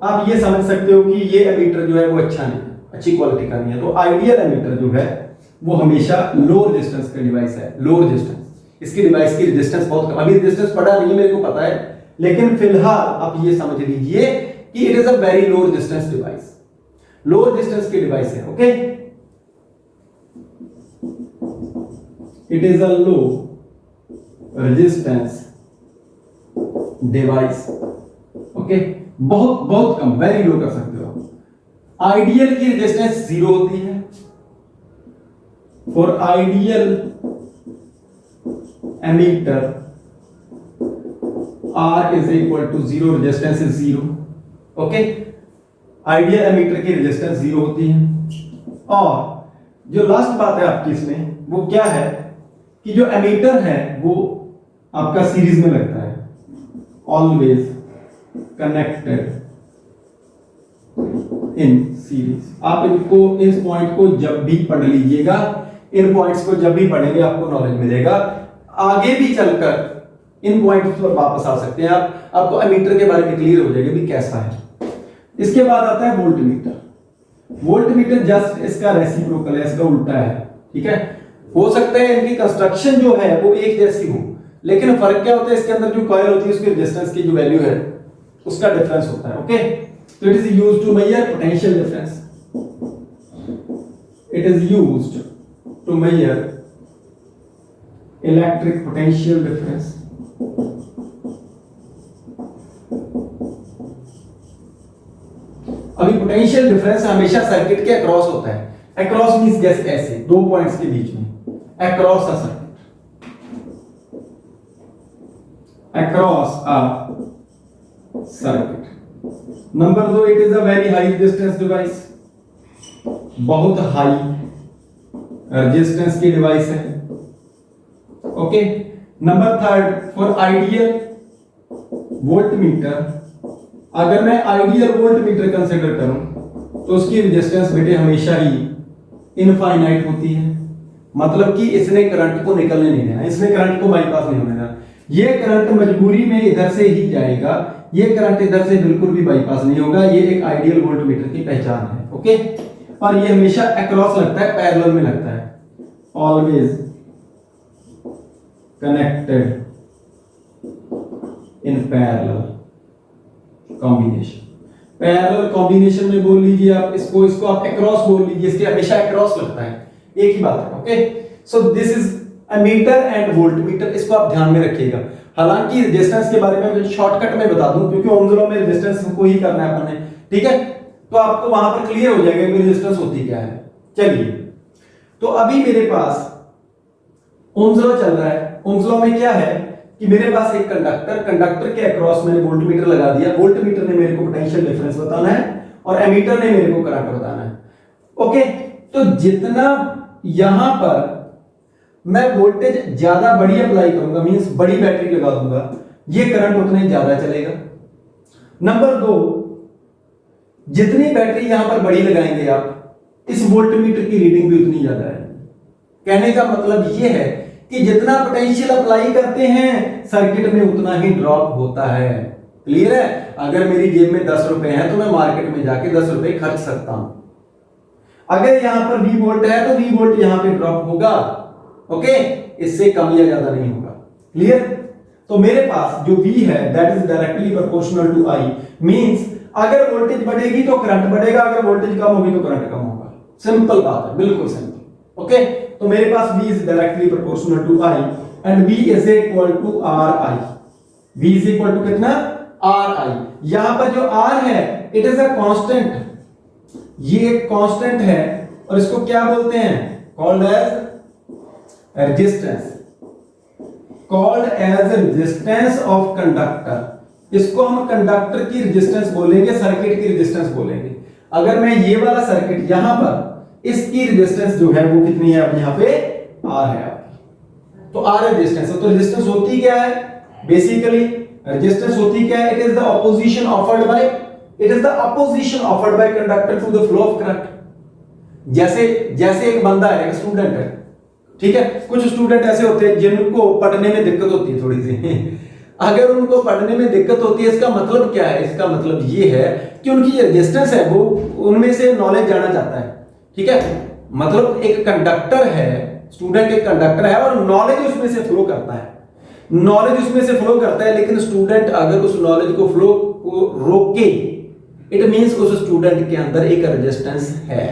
Speaker 1: आप ये समझ सकते हो कि ये एमीटर जो है वो अच्छा नहीं है, अच्छी क्वालिटी का नहीं है। तो आइडियल एमीटर जो है वो हमेशा लो रेजिस्टेंस का डिवाइस है, लो रेजिस्टेंस। इसकी डिवाइस की रेजिस्टेंस बहुत कम, अभी रेजिस्टेंस पढ़ा नहीं है मेरे को पता है, लेकिन फिलहाल आप ये समझ लीजिए कि it is a very low resistance device, low resistance की डिवाइस है, okay, it is a low resistance device. Okay, बहुत बहुत कम, वेरी लो कर सकते हो। आइडियल की रेजिस्टेंस 0 होती है। For ideal ammeter R is equal to 0, resistance is 0। ओके, आइडियल एमीटर की रेजिस्टेंस 0 होती है। और जो लास्ट बात है आपकी इसमें वो क्या है कि जो एमीटर है वो आपका सीरीज में लगता है, ऑलवेज कनेक्टेड इन सीरीज। आप इनको, इस पॉइंट को जब भी पढ़ लीजिएगा, इन पॉइंट्स को जब भी पढ़ेंगे आपको नॉलेज मिलेगा। आगे भी चलकर इन पॉइंट्स पर वापस आ सकते हैं आप, आपको एमीटर के बारे में क्लियर हो जाएगा भी कैसा है। इसके बाद आता है वोल्टमीटर। वोल्टमीटर जस्ट इसका रेसिप्रोकल है, इसका उल्टा है। ठीक है, हो सकता है इनकी कंस्ट्रक्शन जो है वो एक जैसी हो, लेकिन फर्क क्या होता है, इसके अंदर जो कॉइल होती है उसकी रेजिस्टेंस की जो वैल्यू है उसका डिफरेंस होता है। ओके, तो it is used to measure potential difference. It is used to measure electric potential difference. अभी पोटेंशियल डिफरेंस हमेशा सर्किट के अक्रॉस होता है। अक्रॉस मींस जैसे ऐसे दो पॉइंट्स के बीच में, across a circuit, across a circuit. Number 2, it is a very high resistance device, बहुत हाई रेजिस्टेंस की डिवाइस है। Okay, number 3, for ideal voltmeter, अगर मैं आइडियल वोल्टमीटर कंसीडर करूं तो उसकी रेजिस्टेंस बेटे हमेशा ही इनफाइनाइट होती है। मतलब कि इसने करंट को निकलने नहीं देना, इसने करंट को बाईपास नहीं होने देना। ये करंट मजबूरी में इधर से ही जाएगा, ये करंट इधर से बिल्कुल भी बाईपास नहीं होगा। ये एक आइडियल वोल्टमीटर की पहचान है। ओके, और ये हमेशा अक्रॉस लगता है, पैरेलल में लगता है, always connected in parallel combination. Parallel combination में बोल लीजिए आप इसको, इसको आप अक्रॉस बोल लीजिए, इसके हमेशा अक्रॉस लगता है, एक ही बात है। Okay, so this is ammeter and voltmeter, इसको आप ध्यान में रखिएगा। हालांकि रेजिस्टेंस के बारे में शॉर्टकट में बता दूं, क्योंकि ओम्स लॉ में रेजिस्टेंस को ही करना है अपन ने। ठीक है, तो आपको वहां पर क्लियर हो जाएगा कि रेजिस्टेंस होती क्या है। चलिए, तो अभी मेरे पास ओम्स लॉ चल रहा है। ओम्स लॉ में क्या है कि मेरे पास एक कंडक्टर के अक्रॉस मैंने वोल्टमीटर लगा दिया। वोल्टमीटर ने मेरे को पोटेंशियल डिफरेंस बताना है और एमीटर ने मेरे को करंट बताना है। ओके, तो जितना यहां पर मैं वोल्टेज ज्यादा बड़ी अप्लाई करूंगा, मींस बड़ी बैटरी लगा दूंगा, ये करंट उतना ही ज्यादा चलेगा। नंबर 2, जितनी बैटरी यहां पर बड़ी लगाएंगे आप, इस वोल्टमीटर की रीडिंग भी उतनी ज्यादा है। कहने का मतलब यह है कि जितना पोटेंशियल अप्लाई करते हैं सर्किट में उतना ही ड्रॉप होता है। क्लियर है? अगर मेरी जेब में 10 रुपए हैं तो मैं मार्केट में जाके 10 रुपए खर्च सकता हूं। अगर यहां पर V वोल्ट है तो V वोल्ट यहां पे ड्रॉप होगा। ओके, इससे कम या ज्यादा नहीं होगा। क्लियर? तो मेरे पास जो V है that is directly proportional to I, means अगर वोल्टेज बढ़ेगी तो करंट बढ़ेगा, अगर वोल्टेज कम होगी तो करंट कम होगा। सिंपल बात है, बिल्कुल सिंपल। ओके, तो मेरे पास V is directly proportional to I and V is equal to RI। V is equal to कितना? RI। यहां पर जो R है it is a constant, ये एक कांस्टेंट है और इसको क्या बोलते हैं? Called as resistance, called as resistance of conductor. इसको हम कंडक्टर की रेजिस्टेंस बोलेंगे, सर्किट की रेजिस्टेंस बोलेंगे। अगर मैं ये वाला सर्किट यहां पर, इसकी रेजिस्टेंस जो है वो कितनी है? अब यहां पे R है आपकी, तो R रेजिस्टेंस है। तो रेजिस्टेंस होती क्या है? बेसिकली रेजिस्टेंस होती क्या है? It is the opposition offered by, it is the opposition offered by conductor to the flow of current. जैसे एक बंदा है, एक स्टूडेंट है, ठीक है। कुछ स्टूडेंट ऐसे होते हैं जिनको पढ़ने में दिक्कत होती है थोड़ी सी अगर उनको पढ़ने में दिक्कत होती है, इसका मतलब क्या है? इसका मतलब ये है कि उनकी रेजिस्टेंस है वो उनमें से नॉलेज जाना चाहता है। ठीक है, मतलब एक कंडक्टर है, स्टूडेंट एक कंडक्टर है और नॉलेज उसमें से फ्लो करता है, नॉलेज उसमें से फ्लो करता है। लेकिन स्टूडेंट अगर उस नॉलेज को फ्लो को रोके, इट मींस उस स्टूडेंट के अंदर एक रेजिस्टेंस है।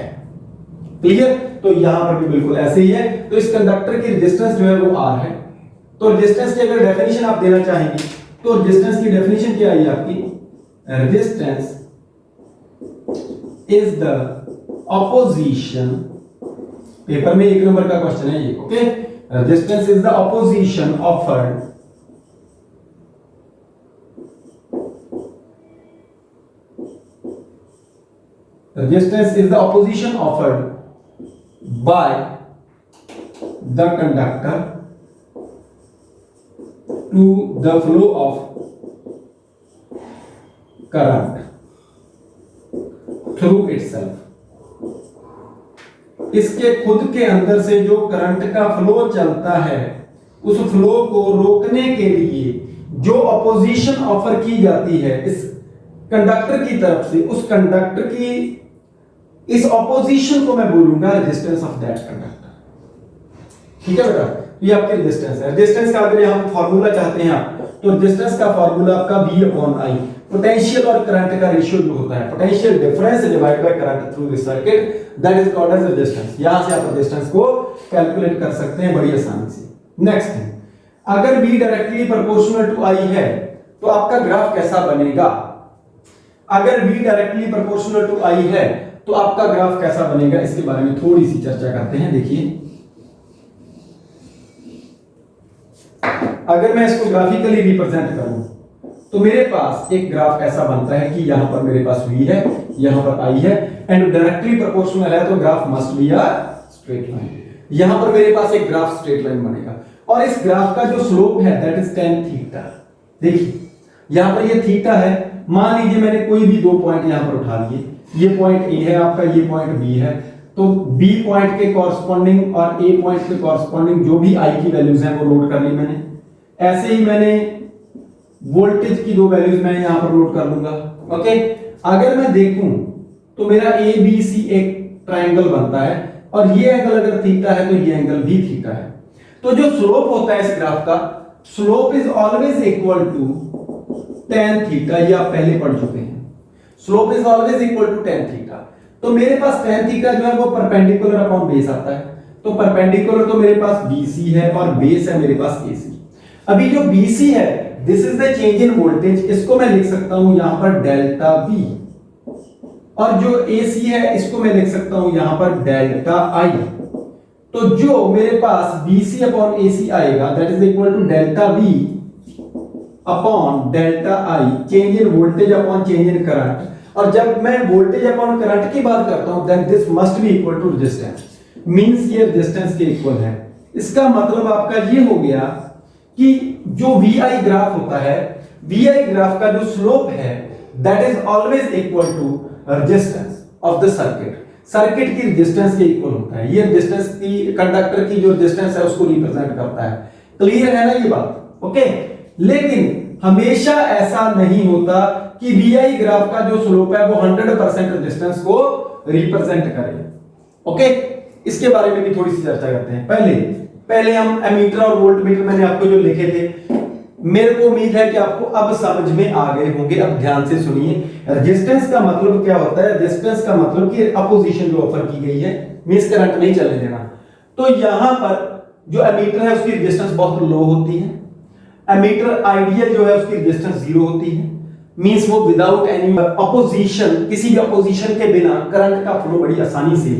Speaker 1: क्लियर? तो यहां पर भी बिल्कुल ऐसे ही है। तो इस कंडक्टर की रेजिस्टेंस जो है वो R है। तो रेजिस्टेंस की अगर डेफिनेशन आप देना चाहेंगे तो रेजिस्टेंस की डेफिनेशन क्या आई आपकी? Resistance is the opposition, paper में 1 नंबर का क्वेश्चन है ये, okay. Resistance is the opposition offered resistance is the opposition offered by the conductor to the flow of current through itself. इसके खुद के अंदर से जो करंट का फ्लो चलता है उस फ्लो को रोकने के लिए जो अपोजिशन ऑफर की जाती है इस कंडक्टर की तरफ से, उस कंडक्टर की इस ऑपोजिशन को मैं बोलूंगा रेजिस्टेंस ऑफ दैट कंडक्टर। ठीक है बेटा, ये आपकी रेजिस्टेंस है। रेजिस्टेंस का अगर यहां फार्मूला चाहते हैं आप, तो रेजिस्टेंस का फार्मूला आपका V/I, पोटेंशियल और करंट का रेशियो जो होता है, potential difference divide by current through this circuit, that is called as resistance. यहां से आप रेजिस्टेंस को कैलकुलेट कर सकते हैं बड़ी आसानी से। नेक्स्ट थिंग, अगर V directly proportional to I है तो आपका ग्राफ कैसा बनेगा? अगर V directly proportional to I है तो आपका ग्राफ कैसा बनेगा, इसके बारे में थोड़ी सी चर्चा करते हैं। देखिए, अगर मैं इसको ग्राफिकली रिप्रेजेंट करूं तो मेरे पास एक ग्राफ ऐसा बनता है कि यहां पर मेरे पास V है, यहां पर I है, एंड डायरेक्टली प्रोपोर्शनल है तो graph must be a straight line. यहां पर मेरे पास एक ग्राफ स्ट्रेट लाइन बनेगा और इस ग्राफ का जो स्लोप है दैट इज tan थीटा। देखिए, यहां पर ये थीटा है। मान लीजिए मैंने कोई भी 2 पॉइंट यहां पर उठा लिए, ये पॉइंट A है आपका, ये पॉइंट B है, तो B पॉइंट के कॉरस्पॉन्डिंग और A पॉइंट के कॉरस्पॉन्डिंग जो भी I की वैल्यूज हैं वो नोट कर ली मैंने। ऐसे ही मैंने वोल्टेज की 2 वैल्यूज मैं यहां पर नोट कर लूंगा, ओके। अगर मैं देखूं तो मेरा ABC एक ट्रायंगल बनता है और ये एंगल अगर थीटा है तो ये एंगल भी थीटा है। तो जो स्लोप होता है इस ग्राफ का, slope is always equal to tan theta, ये आप पहले पढ़ चुके हैं। Slope is always equal to tan theta. तो मेरे पास tan थीटा जो है वो परपेंडिकुलर अपॉन बेस आता है, तो परपेंडिकुलर तो मेरे पास BC है और बेस है मेरे पास AC। अभी जो BC है this is the change in voltage, इसको मैं लिख सकता हूं यहां पर डेल्टा V, और जो AC है इसको मैं लिख सकता हूं यहां पर डेल्टा I। तो जो मेरे पास BC अपॉन AC आएगा that is equal to delta V upon delta I, change in voltage upon change in current. और जब मैं वोल्टेज अपॉन करंट की बात करता हूं then this must be equal to resistance, means ये रेजिस्टेंस के इक्वल है। इसका मतलब आपका ये हो गया कि जो VI ग्राफ होता है, VI ग्राफ का जो स्लोप है that is always equal to resistance of the circuit. Circuit की रेजिस्टेंस के इक्वल होता है। ये रेजिस्टेंस की, कंडक्टर की जो रेजिस्टेंस है उसको रिप्रेजेंट करता है। क्लियर है ना ये बात? ओके। लेकिन हमेशा ऐसा नहीं होता कि VI ग्राफ का जो स्लोप है वो 100% रेजिस्टेंस को रिप्रेजेंट करे। ओके, इसके बारे में भी थोड़ी सी चर्चा करते हैं। पहले हम एमीटर और वोल्टमीटर मैंने आपको जो लिखे थे, मेरे को उम्मीद है कि आपको अब समझ में आ गए होंगे। अब ध्यान से सुनिए, रेजिस्टेंस का मतलब क्या होता है? रेजिस्टेंस का मतलब कि अपोजिशन जो ऑफर की गई है, मींस करंट नहीं चलने देना। तो यहां पर जो एमीटर है उसकी रेजिस्टेंस बहुत लो होती है। एमीटर आइडियल जो है उसकी रेजिस्टेंस 0 होती है, मींस वो विदाउट एनी अपोजिशन, किसी भी अपोजिशन के बिना करंट का फ्लो बड़ी आसानी से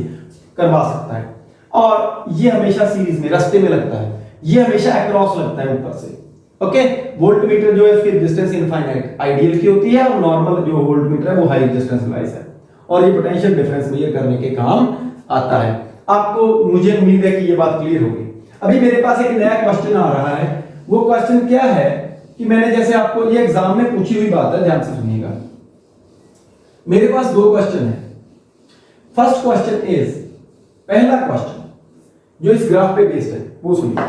Speaker 1: करवा सकता है। और ये हमेशा सीरीज में रास्ते में लगता है, ये हमेशा अक्रॉस लगता है ऊपर से। ओके, वोल्टमीटर जो है उसकी रेजिस्टेंस इनफाइनाइट आइडियल की होती है, और नॉर्मल जो वोल्टमीटर है वो हाई रेजिस्टेंस डिवाइस है, और ये पोटेंशियल डिफरेंस मेजर करने के काम आता है। आपको, मुझे उम्मीद है कि ये बात क्लियर होगी। अभी मेरे पास एक नया क्वेश्चन आ रहा है। वो क्वेश्चन क्या है कि मैंने जैसे आपको ये एग्जाम में पूछी हुई बात है, ध्यान से सुनिएगा। मेरे पास 2 क्वेश्चन है। फर्स्ट क्वेश्चन इज, पहला क्वेश्चन जो इस ग्राफ पे बेस्ड है वो सुनिए।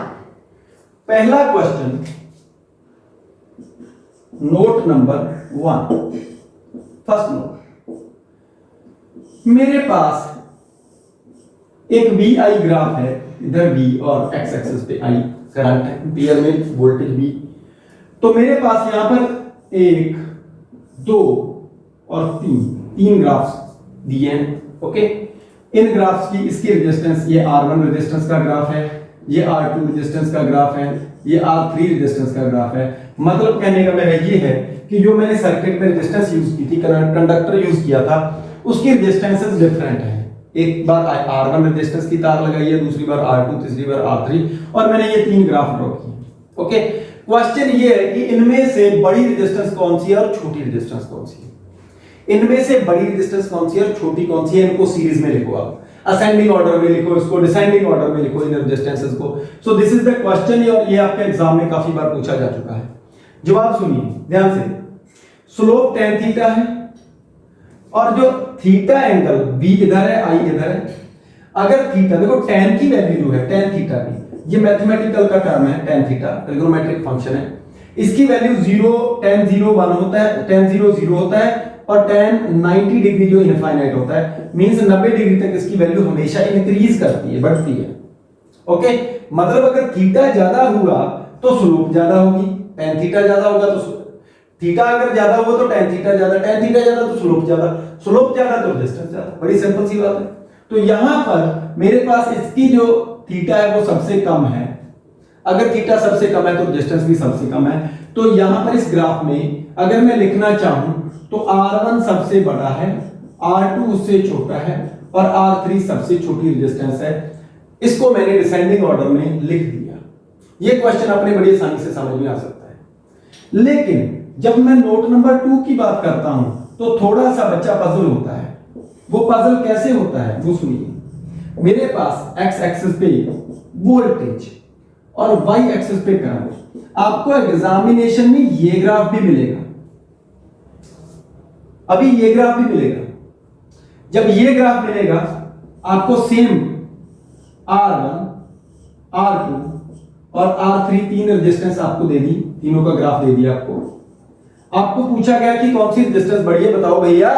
Speaker 1: पहला question, note number 1, first note, मेरे पास एक VI ग्राफ है, इधर V और x एक्सिस पे I करंट है, एम्पीयर में वोल्टेज V। तो मेरे पास यहां पर 1, 2 और 3 ग्राफ्स दिए हैं। ओके, इन ग्राफ्स की, इसकी रेजिस्टेंस, ये R1 रेजिस्टेंस का ग्राफ है, ये R2 रेजिस्टेंस का ग्राफ है, ये R3 रेजिस्टेंस का ग्राफ है। मतलब कहने का मेरा ये है कि जो मैंने सर्किट में रेजिस्टेंस यूज की थी, कंडक्टर यूज किया था, उसकी रेजिस्टेंसेस डिफरेंट है। एक बार R1 रेजिस्टेंस की तार लगाई है, दूसरी बार R2, तीसरी बार R3, और मैंने ये 3 ग्राफ ड्रॉ किए। ओके, क्वेश्चन ये है कि इनमें से बड़ी रेजिस्टेंस कौन सी है और छोटी रेजिस्टेंस कौन सी है। इनमें से बड़ी रेजिस्टेंस कौन सी है और छोटी कौन सी है, इनको सीरीज में लिखो, आप असेंडिंग ऑर्डर में लिखो, इसको डिसेंडिंग ऑर्डर में लिखो इन रेजिस्टेंसेस को। सो दिस इज द क्वेश्चन, और ये आपके एग्जाम में काफी बार पूछा जा चुका है। जवाब सुनिए ध्यान से। स्लोप tan थीटा है और जो थीटा एंगल b इधर है, i इधर है। अगर थीटा देखो, tan की वैल्यू जो है tan थीटा की, ये मैथमेटिकल का टर्म है, tan थीटा ट्रिग्नोमेट्रिक फंक्शन है। इसकी वैल्यू 0 tan 0 1 होता है, tan 0 0 होता है, और tan 90 डिग्री जो इनफाइनाइट होता है, मींस 90 डिग्री तक इसकी वैल्यू हमेशा इंक्रीज करती है, बढ़ती है। ओके, मतलब अगर थीटा ज्यादा हुआ तो स्लोप ज्यादा होगी, tan थीटा ज्यादा होगा तो थीटा अगर ज्यादा हुआ तो tan थीटा ज्यादा, tan थीटा ज्यादा तो स्लोप ज्यादा, स्लोप ज्यादा तो रेजिस्टेंस ज्यादा। बड़ी सिंपल सी बात है। तो यहां पर मेरे पास इसकी जो थीटा है वो सबसे कम है। अगर थीटा सबसे कम है तो रेजिस्टेंस भी सबसे कम है। तो यहां पर इस ग्राफ में अगर मैं लिखना चाहूं तो R1 सबसे बड़ा है, R2 उससे छोटा है, और R3 सबसे छोटी रेजिस्टेंस है। इसको मैंने डिसेंडिंग ऑर्डर में लिख दिया। ये क्वेश्चन अपने बड़ी आसानी से समझ में आ सकता है। लेकिन जब मैं नोट नंबर 2 की बात करता हूं तो थोड़ा सा बच्चा पजल होता है। वो पजल कैसे होता है वो सुनिए। मेरे पास x एक्सिस पे वोल्टेज और y एक्सिस पे करंट, आपको एग्जामिनेशन में ये ग्राफ भी मिलेगा, अभी ये ग्राफ भी मिलेगा। जब ये ग्राफ मिलेगा आपको सेम R1, R2 और R3 तीन रेजिस्टेंस आपको दे दी, तीनों का ग्राफ दे दिया आपको पूछा गया कि कौन सी रेजिस्टेंस बढ़ी है, बताओ भैया।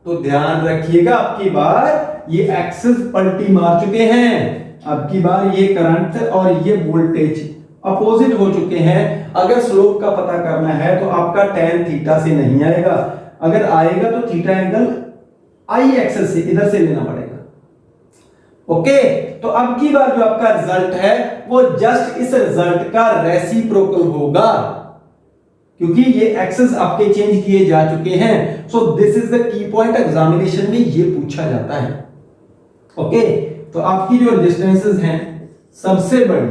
Speaker 1: तो ध्यान रखिएगा, आपकी बार ये एक्सिस पलटी मार चुके हैं। अब की बार ये करंट और ये वोल्टेज अपोजिट हो चुके हैं। अगर स्लोप का पता करना है तो आपका tan थीटा से नहीं आएगा, अगर आएगा तो थीटा एंगल I एक्सिस से इधर से लेना पड़ेगा। ओके, तो अब की बार जो आपका रिजल्ट है वो जस्ट इस रिजल्ट का रेसिप्रोकल होगा, क्योंकि ये एक्सेस आपके चेंज किए जा चुके हैं। सो this is the key point, examination में ये पूछा जाता है। ओके, तो आपकी जो रेजिस्टेंसेस हैं सबसे बड़ी,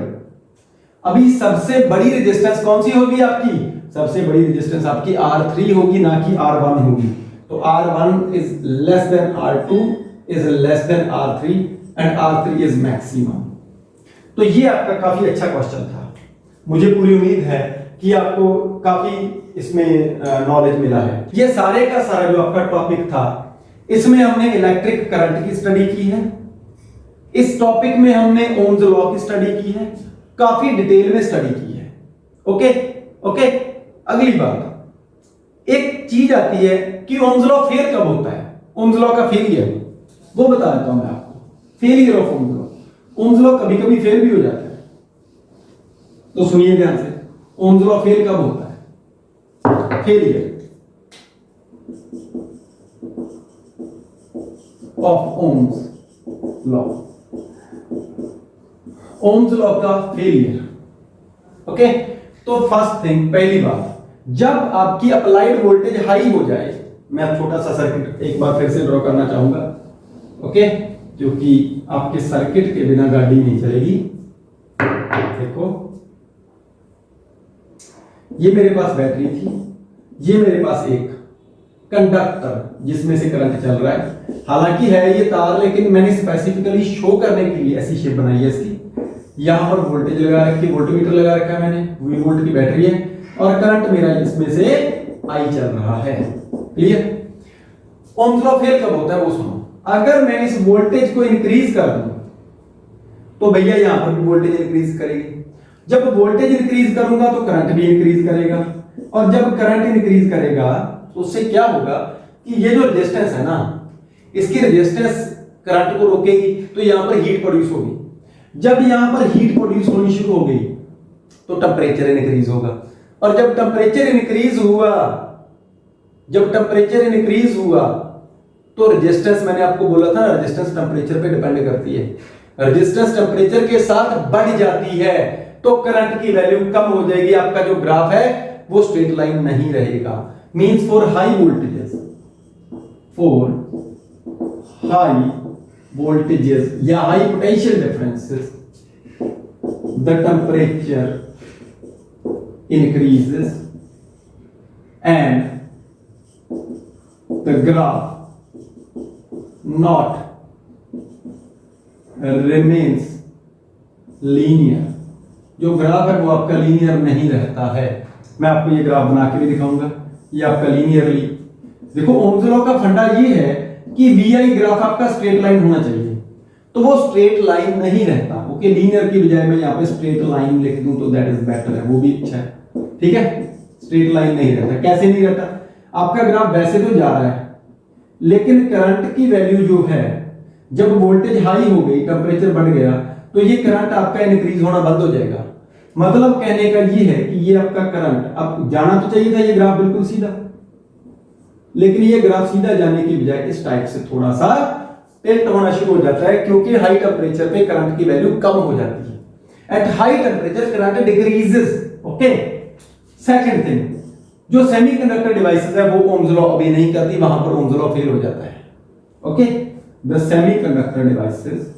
Speaker 1: अभी सबसे बड़ी रेजिस्टेंस कौन सी होगी आपकी? सबसे बड़ी रेजिस्टेंस आपकी R3 होगी, ना कि R1 होगी। तो R1 is less than R2 is less than R3 and R3 is maximum. तो ये आपका काफी अच्छा क्वेश्चन था। मुझे पूरी उम्मीद है कि आपको काफी इसमें नॉलेज मिला है। ये सारे का सारा जो आपका टॉपिक था, इसमें हमने इलेक्ट्रिक करंट की स्टडी की है, इस टॉपिक में हमने ओम्स लॉ की स्टडी की है, काफी डिटेल में स्टडी की है। ओके ओके, अगली बात, एक चीज आती है कि ओम्स लॉ फेल कब होता है। ओम्स लॉ का फेलियर वो बता देता हूं मैं आपको। Failure of Ohm's law, Ohm's law कभी कभी फेल भी हो जाता है। तो सुनिए ध्यान से, ओम्स लॉ फेल कब होता है? Failure of Ohm's law, Ohm's law का फेलियर। ओके, तो फर्स्ट थिंग, पहली बात, जब आपकी अप्लाइड वोल्टेज हाई हो जाए, मैं छोटा सा सर्किट एक बार फिर से ड्रॉ करना चाहूंगा। ओके, क्योंकि आपके सर्किट के बिना गाड़ी नहीं चलेगी। देखो, ये मेरे पास बैटरी थी, ये मेरे पास एक कंडक्टर जिसमें से करंट चल रहा है। हालांकि है ये तार, लेकिन मैंने स्पेसिफिकली शो करने के लिए ऐसी शेप बनाई है इसकी। यहां पर वोल्टेज लगा रखी, वोल्टमीटर लगा रखा है मैंने, V वोल्ट की बैटरी है, और करंट मेरा इसमें से I चल रहा है। क्लियर? ओम्स लॉ फेल कब होता है वो सुनो। अगर मैं इस वोल्टेज को इंक्रीज कर दूं तो भैया यहां पर भी वोल्टेज इंक्रीज करेगी। जब वोल्टेज इंक्रीज करूंगा तो करंट भी इंक्रीज करेगा, और जब करंट इंक्रीज करेगा तो उससे क्या होगा कि ये जो रेजिस्टेंस है ना, इसकी रेजिस्टेंस करंट को रोकेगी, तो यहां पर हीट प्रोड्यूस होगी। जब यहां पर हीट प्रोड्यूस होनी शुरू हो गई तो टेम्परेचर इंक्रीज होगा, और जब टेम्परेचर इंक्रीज हुआ, जब टेम्परेचर इंक्रीज हुआ तो रेजिस्टेंस, मैंने आपको बोला था रेजिस्टेंस टेम्परेचर पे डिपेंड करती है। रेजिस्टेंस टेम्परेचर के साथ बढ़ जाती है तो करंट की वैल्यू कम हो जाएगी, आपका जो ग्राफ है वो स्ट्रेट लाइन नहीं रहेगा। मींस फॉर हाई वोल्टेजेस या high potential differences the temperature increases and the graph not remains linear, जो ग्राफ है वो आपका लीनियर नहीं रहता है। मैं आपको ये ग्राफ बना के भी दिखाऊंगा, ये आपका लीनियरली देखो। ओम्स लॉ का फंडा ये है कि VI ग्राफ आपका स्ट्रेट लाइन होना चाहिए, तो वो स्ट्रेट लाइन नहीं रहता। ओके, लीनियर की बजाय मैं यहाँ पे स्ट्रेट लाइन लिख दूं तो दैट इज बेटर है, वो भी अच्छा है। ठीक है, स्ट्रेट लाइन नहीं रहता। कैसे नहीं रहता? आपका ग्राफ वैसे तो जा रहा है, लेकिन करंट की वैल्यू जो है, जब वोल्टेज हाई हो गई, टेम्परेचर बढ़ गया, तो ये करंट आपका इंक्रीज होना बंद हो जाएगा। मतलब कहने का ये है कि ये आपका करंट अब जाना तो चाहिए था ये ग्राफ बिल्कुल सीधा, लेकिन ये ग्राफ सीधा जाने की बजाय इस टाइप से थोड़ा सा टिल्ट होना शुरू हो जाता है, क्योंकि हाई टेम्परेचर पे करंट की वैल्यू कम हो जाती है। At high temperature current decreases. Okay, second thing, जो सेमीकंडक्टर डिवाइसेस है वो ओम्स लॉ ओबे नहीं करती, वहां पर ओम्स लॉ फेल हो जाता है। Okay, the semiconductor devices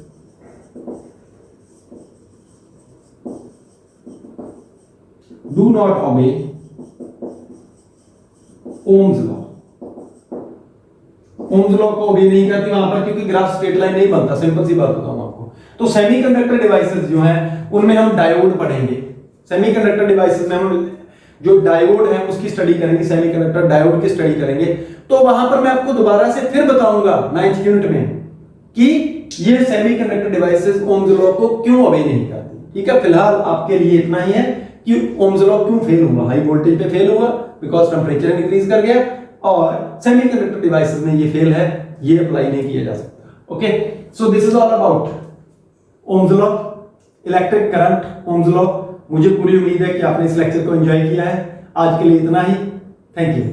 Speaker 1: do not obey Ohm's law. Ohm's law को ओबे नहीं करती वहां पर, क्योंकि ग्राफ स्ट्रेट लाइन नहीं बनता। सिंपल सी बात बताऊं आपको। तो सेमीकंडक्टर डिवाइसेस जो हैं उनमें हम डायोड पढ़ेंगे। सेमीकंडक्टर डिवाइसेस में हम जो डायोड है उसकी स्टडी करेंगे, सेमीकंडक्टर डायोड की स्टडी करेंगे। तो वहां पर मैं आपको दोबारा से फिर बताऊंगा 9th यूनिट में कि ये सेमीकंडक्टर डिवाइसेस ओम्स लॉ को क्यों ओबे नहीं करती। ठीक है, फिलहाल आपके लिए इतना ही है कि ओम्स लॉ क्यों फेल हुआ, हाई वोल्टेज पे फेल हुआ बिकॉज टेम्परेचर इंक्रीज कर गया, और सेमीकंडक्टर डिवाइसेस में ये फेल है, ये अप्लाई नहीं किया जा सकता। Okay, so this is all about Ohm's law, electric current, Ohm's law. मुझे पूरी उम्मीद है कि आपने इस लेक्चर को एंजॉय किया है। आज के लिए इतना ही। Thank you.